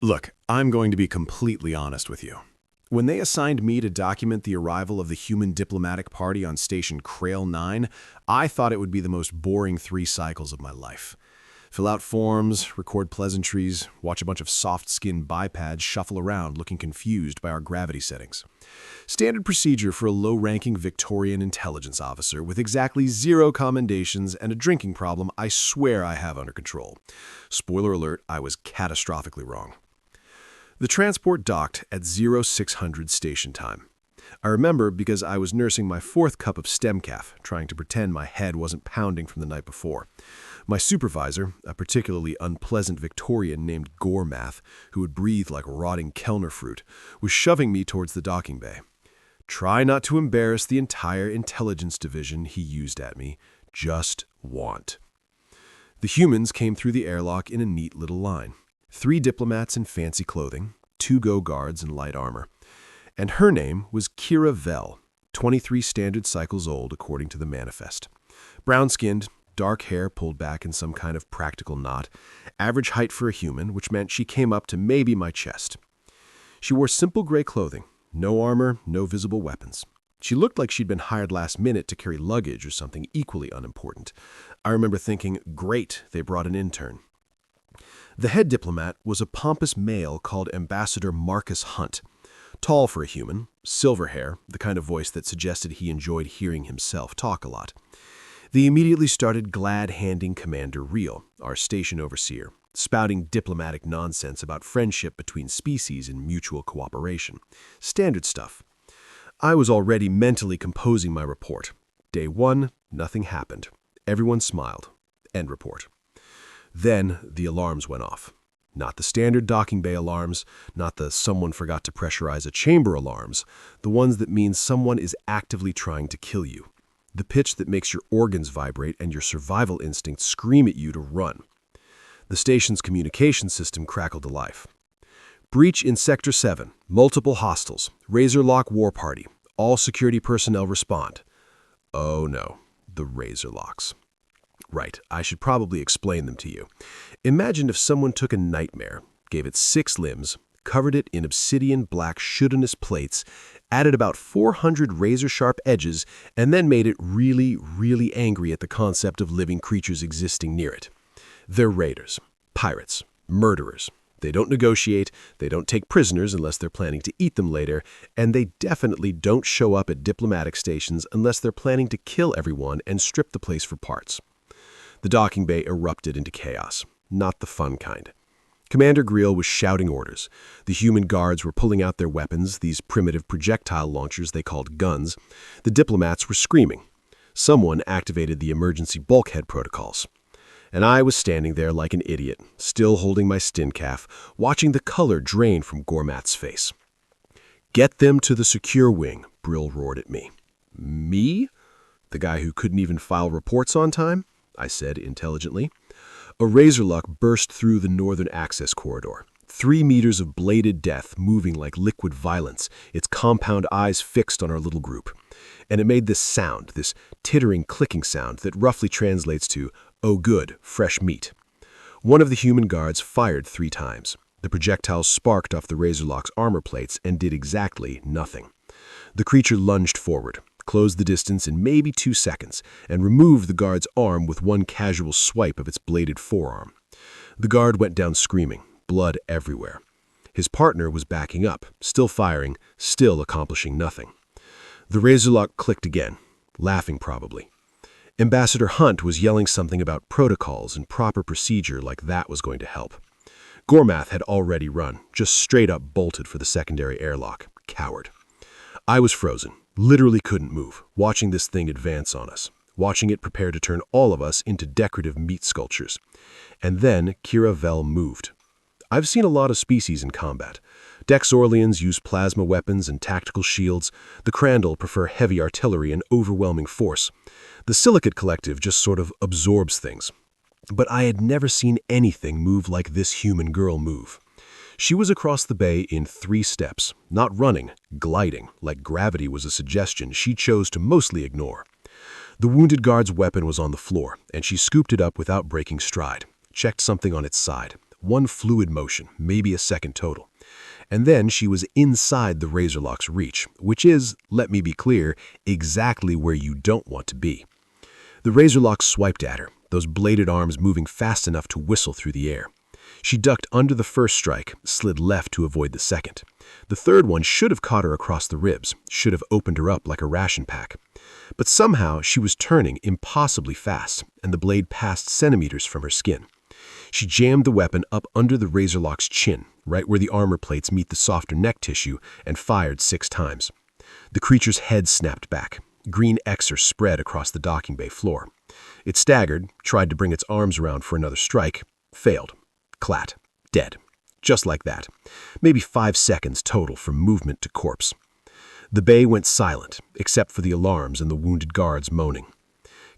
Look, I'm going to be completely honest with you. When they assigned me to document the arrival of the human diplomatic party on station Crail 9, I thought it would be the most boring 3 cycles of my life. Fill out forms, record pleasantries, watch a bunch of soft-skinned bipads shuffle around looking confused by our gravity settings. Standard procedure for a low-ranking Victorian intelligence officer with exactly 0 commendations and a drinking problem I swear I have under control. Spoiler alert, I was catastrophically wrong. The transport docked at 0600 station time. I remember because I was nursing my 4th cup of Stemcaf, trying to pretend my head wasn't pounding from the night before. My supervisor, a particularly unpleasant Victorian named Gormath, who would breathe like rotting Kellner fruit, was shoving me towards the docking bay. Try not to embarrass the entire intelligence division, he used at me. Just want. The humans came through the airlock in a neat little line. 3 diplomats in fancy clothing, 2 Go guards in light armor. And her name was Kira Vell, 23 standard cycles old according to the manifest. Brown-skinned, dark hair pulled back in some kind of practical knot, average height for a human, which meant she came up to maybe my chest. She wore simple gray clothing, no armor, no visible weapons. She looked like she'd been hired last minute to carry luggage or something equally unimportant. I remember thinking, great, they brought an intern. The head diplomat was a pompous male called Ambassador Marcus Hunt. Tall for a human, silver hair, the kind of voice that suggested he enjoyed hearing himself talk a lot. They immediately started glad-handing Commander Reel, our station overseer, spouting diplomatic nonsense about friendship between species and mutual cooperation. Standard stuff. I was already mentally composing my report. Day 1, nothing happened. Everyone smiled. End report. Then the alarms went off. Not the standard docking bay alarms, not the someone forgot to pressurize a chamber alarms, the ones that mean someone is actively trying to kill you. The pitch that makes your organs vibrate and your survival instincts scream at you to run. The station's communication system crackled to life. Breach in Sector 7, multiple hostiles, Razorlock war party, all security personnel respond. Oh no, the Razorlocks. Right, I should probably explain them to you. Imagine if someone took a nightmare, gave it 6 limbs, covered it in obsidian black shouldiness plates, added about 400 razor-sharp edges, and then made it really, really angry at the concept of living creatures existing near it. They're raiders, pirates, murderers. They don't negotiate, they don't take prisoners unless they're planning to eat them later, and they definitely don't show up at diplomatic stations unless they're planning to kill everyone and strip the place for parts. The docking bay erupted into chaos, not the fun kind. Commander Greel was shouting orders. The human guards were pulling out their weapons, these primitive projectile launchers they called guns. The diplomats were screaming. Someone activated the emergency bulkhead protocols. And I was standing there like an idiot, still holding my Stincaf, watching the color drain from Gormath's face. "Get them to the secure wing," Brill roared at me. Me? The guy who couldn't even file reports on time? I said intelligently. A Razorlock burst through the northern access corridor. 3 meters of bladed death moving like liquid violence, its compound eyes fixed on our little group. And it made this sound, this tittering, clicking sound that roughly translates to, "Oh good, fresh meat." One of the human guards fired 3 times. The projectiles sparked off the Razorlock's armor plates and did exactly nothing. The creature lunged forward, closed the distance in maybe 2 seconds, and removed the guard's arm with one casual swipe of its bladed forearm. The guard went down screaming, blood everywhere. His partner was backing up, still firing, still accomplishing nothing. The Razorlock clicked again, laughing probably. Ambassador Hunt was yelling something about protocols and proper procedure like that was going to help. Gormath had already run, just straight up bolted for the secondary airlock. Coward. I was frozen. Literally couldn't move, watching this thing advance on us, watching it prepare to turn all of us into decorative meat sculptures. And then Kira Vell moved. I've seen a lot of species in combat. Dexorlians use plasma weapons and tactical shields. The Crandall prefer heavy artillery and overwhelming force. The Silicate Collective just sort of absorbs things. But I had never seen anything move like this human girl move. She was across the bay in 3 steps, not running, gliding, like gravity was a suggestion she chose to mostly ignore. The wounded guard's weapon was on the floor, and she scooped it up without breaking stride, checked something on its side, One fluid motion, maybe a second total. And then she was inside the Razorlock's reach, which is, let me be clear, exactly where you don't want to be. The Razorlock swiped at her, those bladed arms moving fast enough to whistle through the air. She ducked under the first strike, slid left to avoid the second. The third one should have caught her across the ribs, should have opened her up like a ration pack. But somehow she was turning impossibly fast, and the blade passed centimeters from her skin. She jammed the weapon up under the Razorlock's chin, right where the armor plates meet the softer neck tissue, and fired 6 times. The creature's head snapped back. Green Xers spread across the docking bay floor. It staggered, tried to bring its arms around for another strike, failed. Clat. Dead. Just like that. Maybe 5 seconds total from movement to corpse. The bay went silent, except for the alarms and the wounded guards moaning.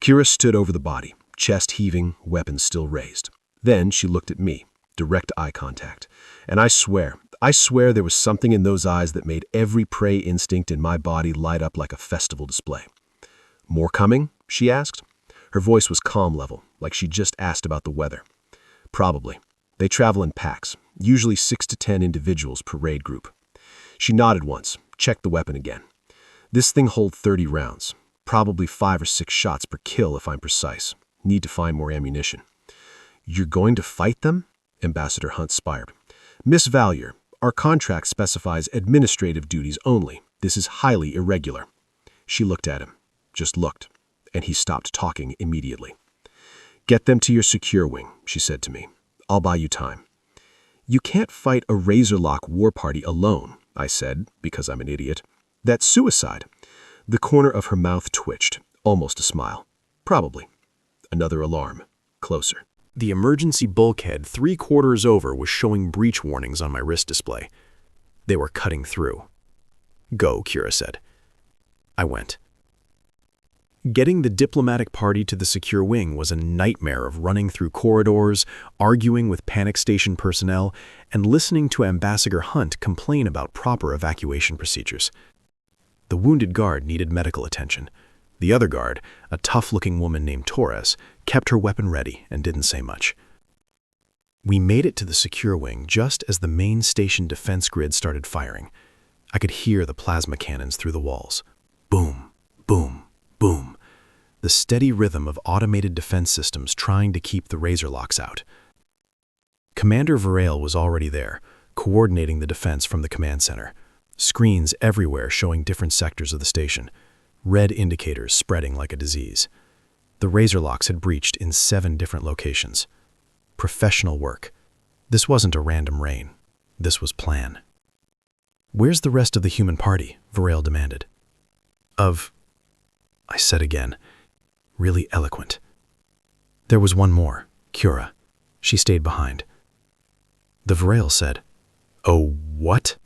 Kira stood over the body, chest heaving, weapon still raised. Then she looked at me, direct eye contact. And I swear there was something in those eyes that made every prey instinct in my body light up like a festival display. "More coming?" she asked. Her voice was calm level, like she just asked about the weather. "Probably. They travel in packs, usually 6 to 10 individuals per raid group." She nodded once, checked the weapon again. "This thing holds 30 rounds, probably 5 or 6 shots per kill if I'm precise. Need to find more ammunition." "You're going to fight them?" Ambassador Hunt spired. "Miss Valier, our contract specifies administrative duties only. This is highly irregular." She looked at him, just looked, and he stopped talking immediately. "Get them to your secure wing," she said to me. "I'll buy you time." "You can't fight a Razorlock war party alone," I said, because I'm an idiot. "That's suicide." The corner of her mouth twitched, almost a smile. "Probably." Another alarm. Closer. The emergency bulkhead 3/4 over was showing breach warnings on my wrist display. They were cutting through. "Go," Kira said. I went. Getting the diplomatic party to the secure wing was a nightmare of running through corridors, arguing with panic station personnel, and listening to Ambassador Hunt complain about proper evacuation procedures. The wounded guard needed medical attention. The other guard, a tough-looking woman named Torres, kept her weapon ready and didn't say much. We made it to the secure wing just as the main station defense grid started firing. I could hear the plasma cannons through the walls. Boom, boom, boom. The steady rhythm of automated defense systems trying to keep the Razorlocks out. Commander Varel was already there, coordinating the defense from the command center. Screens everywhere showing different sectors of the station. Red indicators spreading like a disease. The Razorlocks had breached in 7 different locations. Professional work. This wasn't a random rain. This was plan. "Where's the rest of the human party?" Varel demanded. I said again, really eloquent. "There was one more, Kira. She stayed behind." The Varel said, "Oh, what?"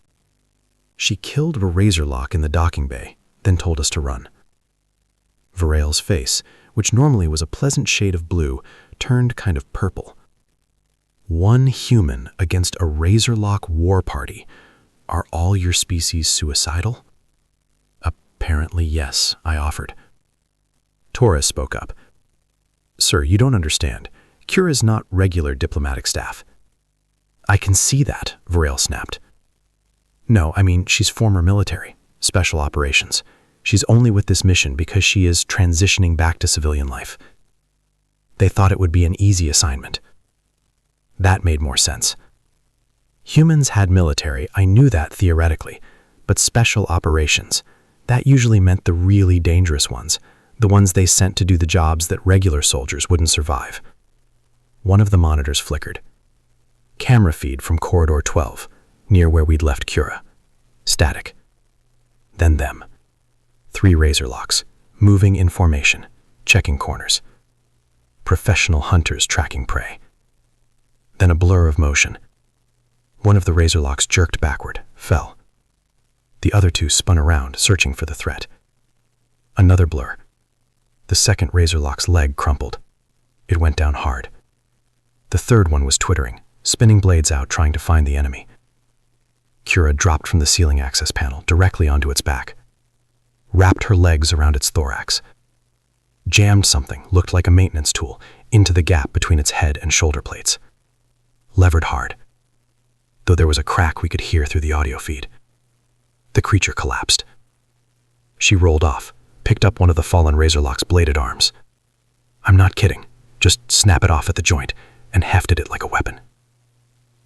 "She killed a Razorlock in the docking bay, then told us to run." Varel's face, which normally was a pleasant shade of blue, turned kind of purple. "One human against a Razorlock war party. Are all your species suicidal?" "Apparently yes," I offered. Torres spoke up. "Sir, you don't understand. Kira is not regular diplomatic staff." "I can see that," Varel snapped. "No, I mean she's former military, special operations. She's only with this mission because she is transitioning back to civilian life. They thought it would be an easy assignment." That made more sense. Humans had military, I knew that theoretically, but special operations, that usually meant the really dangerous ones, the ones they sent to do the jobs that regular soldiers wouldn't survive. One of the monitors flickered. Camera feed from Corridor 12, near where we'd left Kira. Static. Then them. 3 Razorlocks, moving in formation, checking corners. Professional hunters tracking prey. Then a blur of motion. One of the Razorlocks jerked backward, fell. The other 2 spun around, searching for the threat. Another blur. The second Razorlock's leg crumpled. It went down hard. The third one was twittering, spinning blades out trying to find the enemy. Kira dropped from the ceiling access panel directly onto its back. Wrapped her legs around its thorax. Jammed something, looked like a maintenance tool, into the gap between its head and shoulder plates. levered hard, though there was a crack we could hear through the audio feed. The creature collapsed. She rolled off, picked up one of the fallen Razorlock's bladed arms. I'm not kidding, just snap it off at the joint and hefted it like a weapon.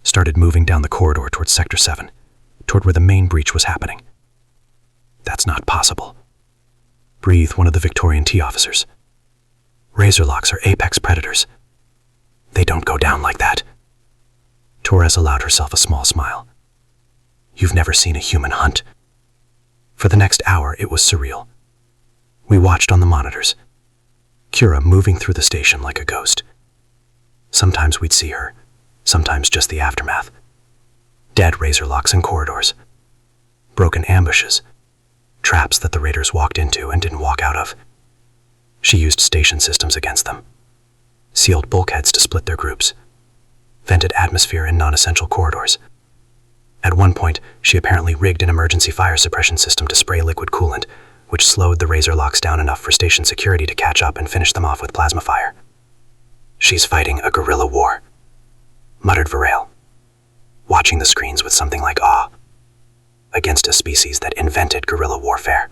Started moving down the corridor towards Sector 7, toward where the main breach was happening. That's not possible. Breathed one of the Victorian T officers. Razorlocks are apex predators. They don't go down like that. Torres allowed herself a small smile. You've never seen a human hunt. For the next hour, it was surreal. We watched on the monitors. Kira moving through the station like a ghost. Sometimes we'd see her, sometimes just the aftermath. Dead Razorlocks in corridors. Broken ambushes. Traps that the raiders walked into and didn't walk out of. She used station systems against them. Sealed bulkheads to split their groups. Vented atmosphere in non-essential corridors. At one point, she apparently rigged an emergency fire suppression system to spray liquid coolant, which slowed the Razorlocks down enough for station security to catch up and finish them off with plasma fire. She's fighting a guerrilla war, muttered Varel, watching the screens with something like awe, against a species that invented guerrilla warfare.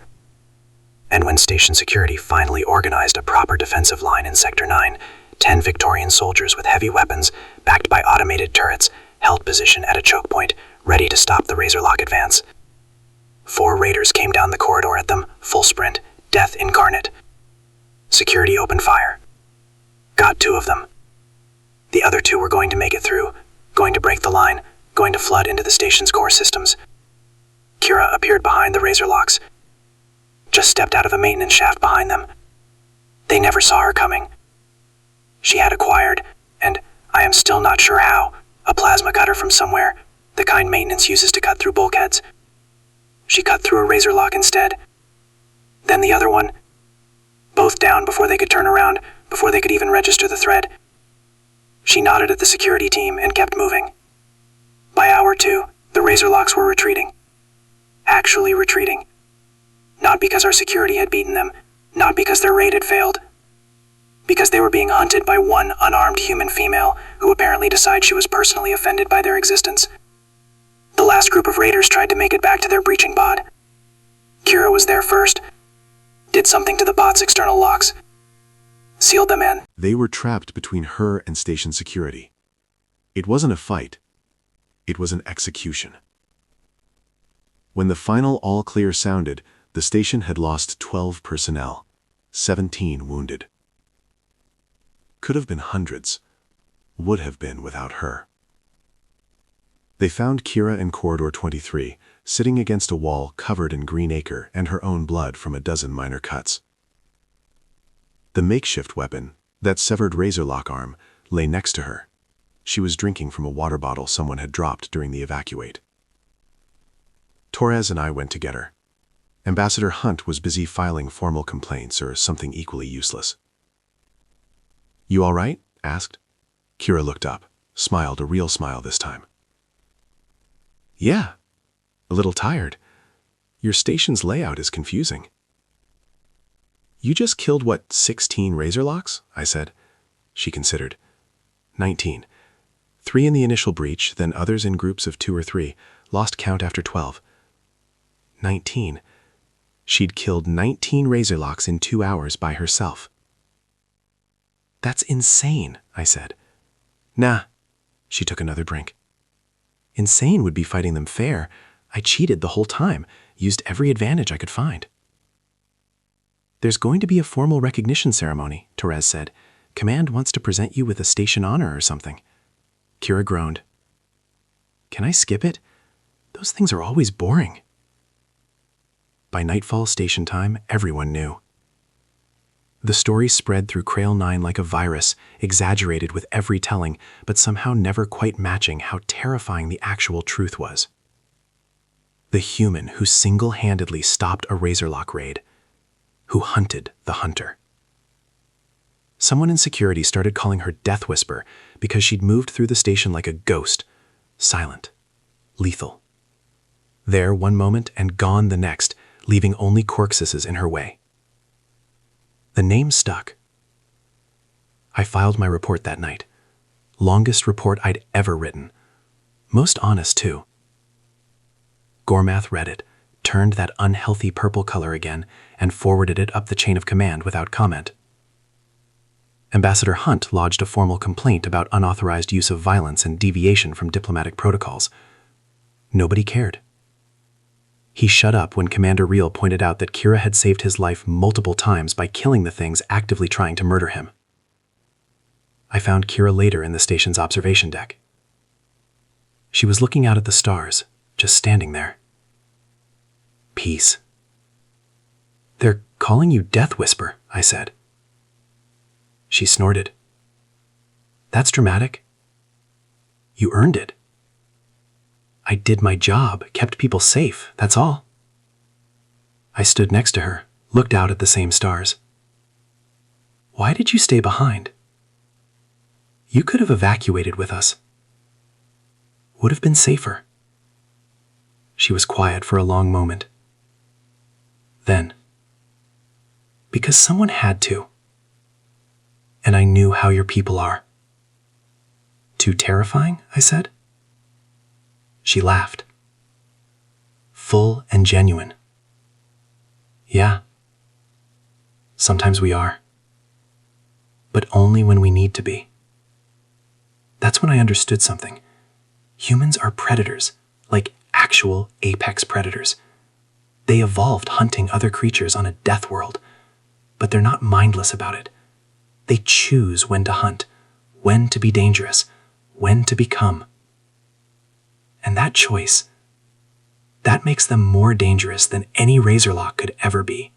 And when station security finally organized a proper defensive line in Sector 9, 10 Victorian soldiers with heavy weapons, backed by automated turrets, held position at a choke point, ready to stop the Razorlock advance. 4 raiders came down the corridor at them, full sprint, death incarnate. Security opened fire. Got 2 of them. The other 2 were going to make it through, going to break the line, going to flood into the station's core systems. Kira appeared behind the Razorlocks, just stepped out of a maintenance shaft behind them. They never saw her coming. She had acquired, and I am still not sure how, a plasma cutter from somewhere, the kind maintenance uses to cut through bulkheads. She cut through a Razorlock instead. Then the other one. Both down before they could turn around, before they could even register the thread. She nodded at the security team and kept moving. By hour 2, the Razorlocks were retreating. Actually retreating. Not because our security had beaten them, not because their raid had failed. Because they were being hunted by one unarmed human female who apparently decided she was personally offended by their existence. The last group of raiders tried to make it back to their breaching pod. Kira was there first, did something to the pod's external locks, sealed them in. They were trapped between her and station security. It wasn't a fight. It was an execution. When the final all-clear sounded, the station had lost 12 personnel, 17 wounded. Could have been hundreds. Would have been without her. They found Kira in Corridor 23, sitting against a wall covered in green ochre and her own blood from a dozen minor cuts. The makeshift weapon, that severed Razorlock arm, lay next to her. She was drinking from a water bottle someone had dropped during the evacuate. Torres and I went to get her. Ambassador Hunt was busy filing formal complaints or something equally useless. "You all right?" asked. Kira looked up, smiled, a real smile this time. "Yeah, a little tired. Your station's layout is confusing." "You just killed, what, 16 Razorlocks?" I said. She considered. 19. 3 in the initial breach, then others in groups of 2 or 3. Lost count after 12. 19. She'd killed 19 Razorlocks in 2 hours by herself. "That's insane," I said. "Nah." She took another drink. "Insane would be fighting them fair. I cheated the whole time, used every advantage I could find." "There's going to be a formal recognition ceremony," Torres said. "Command wants to present you with a station honor or something." Kira groaned. "Can I skip it? Those things are always boring." By nightfall station time, everyone knew. The story spread through Crail 9 like a virus, exaggerated with every telling, but somehow never quite matching how terrifying the actual truth was. The human who single-handedly stopped a Razorlock raid, who hunted the hunter. Someone in security started calling her Death Whisper because she'd moved through the station like a ghost, silent, lethal. There one moment and gone the next, leaving only corpses in her way. The name stuck. I filed my report that night, Longest report I'd ever written. Most honest, too. Gormath read it, turned that unhealthy purple color again, and forwarded it up the chain of command without comment. Ambassador Hunt lodged a formal complaint about unauthorized use of violence and deviation from diplomatic protocols. Nobody cared. He shut up when Commander Reel pointed out that Kira had saved his life multiple times by killing the things actively trying to murder him. I found Kira later in the station's observation deck. She was looking out at the stars, just standing there. Peace. "They're calling you Death Whisper," I said. She snorted. "That's dramatic. You earned it." "I did my job, kept people safe, that's all." I stood next to her, looked out at the same stars. "Why did you stay behind? You could have evacuated with us. Would have been safer." She was quiet for a long moment. Then, "Because someone had to. And I knew how your people are." "Too terrifying?" I said. She laughed. "Full and genuine." "Yeah. Sometimes we are. But only when we need to be." That's when I understood something. Humans are predators, like actual apex predators. They evolved hunting other creatures on a death world, but they're not mindless about it. They choose when to hunt, when to be dangerous, when to become. And that choice, that makes them more dangerous than any Razorlock could ever be.